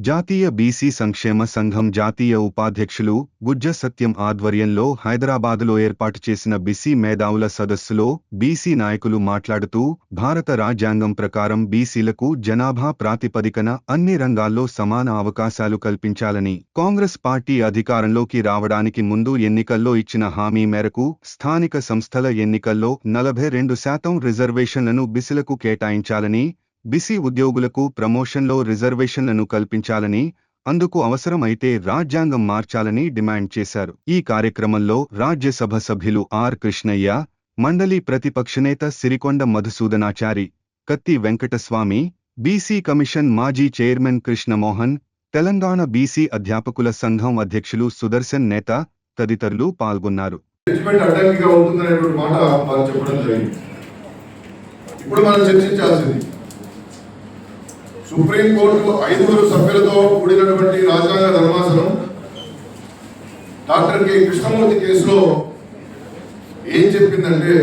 జాతీయ బీసీ సంక్షేమ సంఘం జాతీయ ఉపాధ్యక్షులు గుజ్జ సత్యం ఆధ్వర్యంలో హైదరాబాదులో ఏర్పాటు చేసిన బీసీ మేధావుల సదస్సులో బీసీ నాయకులు మాట్లాడుతూ భారత రాజ్యాంగం ప్రకారం బీసీలకు జనాభా ప్రాతిపదికన అన్ని రంగాల్లో సమాన అవకాశాలు కల్పించాలని, కాంగ్రెస్ పార్టీ అధికారంలోకి రావడానికి ముందు ఎన్నికల్లో ఇచ్చిన హామీ మేరకు స్థానిక సంస్థల ఎన్నికల్లో 42% రిజర్వేషన్లను బీసీలకు కేటాయించాలని, బీసీ ఉద్యోగులకు ప్రమోషన్లో రిజర్వేషన్లను కల్పించాలని, అందుకు అవసరమైతే రాజ్యాంగం మార్చాలని డిమాండ్ చేశారు. ఈ కార్యక్రమంలో రాజ్యసభ సభ్యులు ఆర్ కృష్ణయ్య, మండలి ప్రతిపక్షనేత సిరికొండ మధుసూదనాచారి, కత్తి వెంకటస్వామి, బీసీ కమిషన్ మాజీ చైర్మన్ కృష్ణమోహన్, తెలంగాణ బీసీ అధ్యాపకుల సంఘం అధ్యక్షులు సుదర్శన్ నేత తదితరులు పాల్గొన్నారు. సుప్రీంకోర్టు 5 సభ్యులతో కూడినటువంటి రాజ్యాంగ ధర్మాసనం డాక్టర్ కె కృష్ణమూర్తి కేసులో ఏం చెప్పిందంటే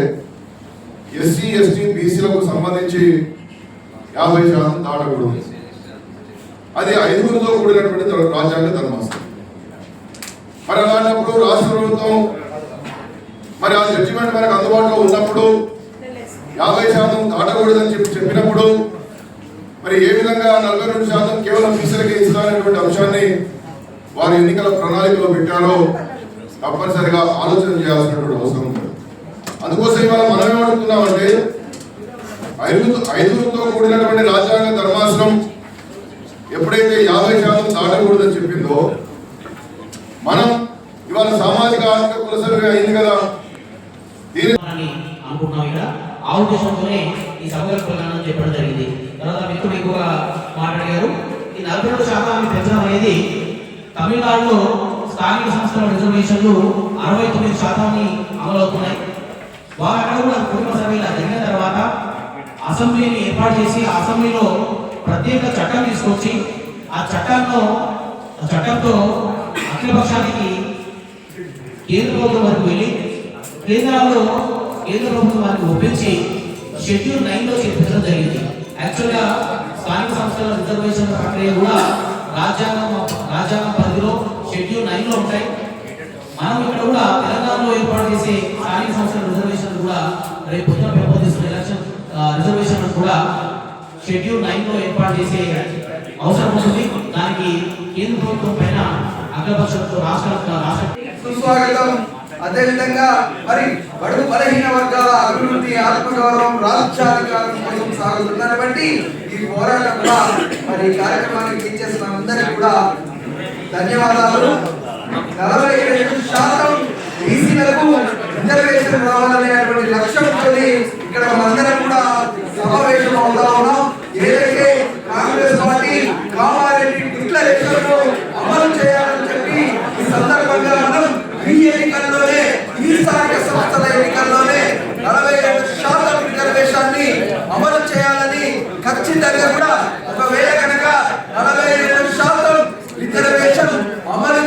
ఎస్సీ ఎస్టీ బీసీలకు సంబంధించి 50% దాటకూడదు. అది 5తో కూడినటువంటి రాజ్యాంగ ధర్మాసనం. మరి అలాంటప్పుడు రాష్ట్ర ప్రభుత్వం మరి ఆ జడ్జిమెంట్ మనకు అందుబాటులో ఉన్నప్పుడు 50% దాటకూడదని చెప్పినప్పుడు మరి ఏ విధంగా 42% కేవలం బీసీలకే ఇస్తారనేటువంటి అంశాన్ని వారి ఎన్నికల ప్రణాళికలో పెట్టారో తప్పనిసరిగా ఆలోచన చేయాల్సినటువంటి అవసరం ఉంది. అందుకోసం ఇవాళ మనం ఏమడుగుతున్నామంటే 5తో కూడినటువంటి రాజ్యాంగ ధర్మాసనం ఎప్పుడైతే 50% దాటకూడదని చెప్పిందో మనం ఇవాళ సామాజిక ఆర్థిక కుల సర్వే అయింది కదా, ఆ ఉద్దేశంతోనే ఈ సభలో ప్రధానం చెప్పడం జరిగింది. తర్వాత వ్యక్తులు ఎక్కువగా మాట్లాడారు. ఈ 42% పెంచడం అనేది తమిళనాడులో స్థానిక సంస్థల రిజర్వేషన్లు 69% అమలవుతున్నాయి. వారు అక్కడ కూడా కుటుంబ సర్వేలు జరిగిన తర్వాత అసెంబ్లీని ఏర్పాటు చేసి ఆ అసెంబ్లీలో ప్రత్యేక చట్టం తీసుకొచ్చి ఆ చట్టంతో అఖిలపక్షానికి కేంద్ర ప్రభుత్వం వరకు వెళ్ళి కేంద్ర ప్రభుత్వం వారికి ఒప్పించి షెడ్యూల్ 9లో చేర్పించడం జరిగింది. యాక్చువల్గా స్థానిక సంస్థల రిజర్వేషన్ ప్రక్రియ కూడా రాజ్యాంగం పరిధిలో షెడ్యూల్ 9లో ఉంటాయి. మనం ఇక్కడ కూడా తెలంగాణలో ఏర్పాటు చేసే స్థానిక సంస్థల రిజర్వేషన్ కూడా రేపు పొద్దున పెంపొందిస్తున్న ఎలక్షన్ రిజర్వేషన్ కూడా షెడ్యూల్ 9లో ఏర్పాటు చేసే అవసరం ఉంటుంది. దానికి కేంద్ర ప్రభుత్వం పైన అగ్రపక్షంతో రాష్ట్ర అదేవిధంగా మరి బడుగు బలహీన వర్గాల అభివృద్ధి, ఆత్మగౌరవం, రాజ్యాధికారం కోసం సాగుతున్నటువంటి ఈ పోరాటం కూడా మరి కార్యక్రమానికి ఇచ్చేసిన అందరికీ కూడా ధన్యవాదాలు. 47% బీసీలకు రిజర్వేషన్ రావాలనేటువంటి లక్ష్యంతో ఇక్కడ మనందరం కూడా సమావేశం అవుతా ఉన్నాం. ఏదైతే కాంగ్రెస్ పార్టీ కామారెడ్డి డిక్లరేషన్ అమలు చేయాలని చెప్పి ఈ సందర్భంగా మనం ఈ ఎన్నికల్లోనే, ఈ స్థానిక సంస్థల ఎన్నికల్లోనే 42% రిజర్వేషన్ని అమలు చేయాలని ఖచ్చితంగా కూడా ఒకవేళ కనుక 42% రిజర్వేషన్ అమలు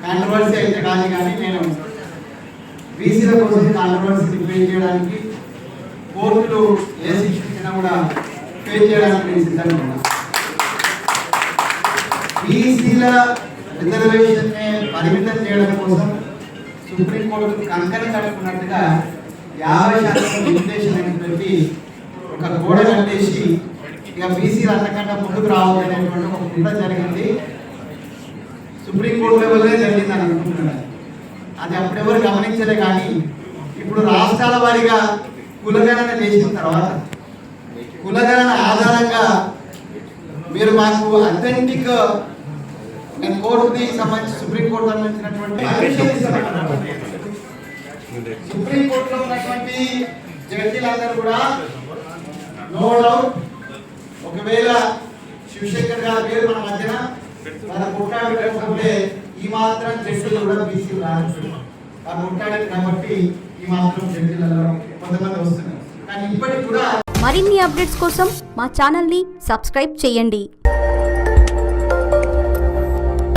కాంట్రవర్సీ అయితే కానీ నేను బీసీల కోసం కాంట్రవర్సీ డిఫైన్ చేయడానికి కోర్టులు ఏ శిక్ష ఇచ్చినా కూడా ఫేస్ చేయడానికి నేను సిద్ధంగా ఉన్నా. బీసీల రిజర్వేషన్ పరిమితం చేయడం కోసం సుప్రీంకోర్టు కంకణం కట్టుకున్నట్టుగా 50% లిమిటేషన్ అనేటువంటి ఒక గోడ కట్టేసి ఇక బీసీలు అంతకంటే ముందుకు రావాలనేటువంటి ఒక కుట్ర జరిగింది. సుప్రీంకోర్టు లెవెల్నే జరిగింది అని అనుకుంటున్నాను. అది అప్పుడెవరు గమనించలే. కానీ ఇప్పుడు రాష్ట్రాల వారీగా కులగణన చేసిన తర్వాత కులగణన ఆధారంగా మీరు మాకు అథెంటిక్ నేను కోర్టుకి సంబంధించి సుప్రీంకోర్టు సంబంధించినటువంటి సుప్రీంకోర్టులో ఉన్నటువంటి జడ్జీలందరూ కూడా నో డౌట్ ఒకవేళ శివశంకర్ గారి పేరు మన మధ్యన మన కొట్లాడుకుంటే ఈ మాత్రం జడ్జీలు కూడా బీసీలు రాదు కొట్లాడారు కాబట్టి ఈ మాత్రం జడ్జీలలో కొంతమంది వస్తున్నారు. కానీ ఇప్పటికి కూడా మరిన్ని అప్డేట్స్ కోసం మా ఛానల్ని సబ్స్క్రైబ్ చేయండి.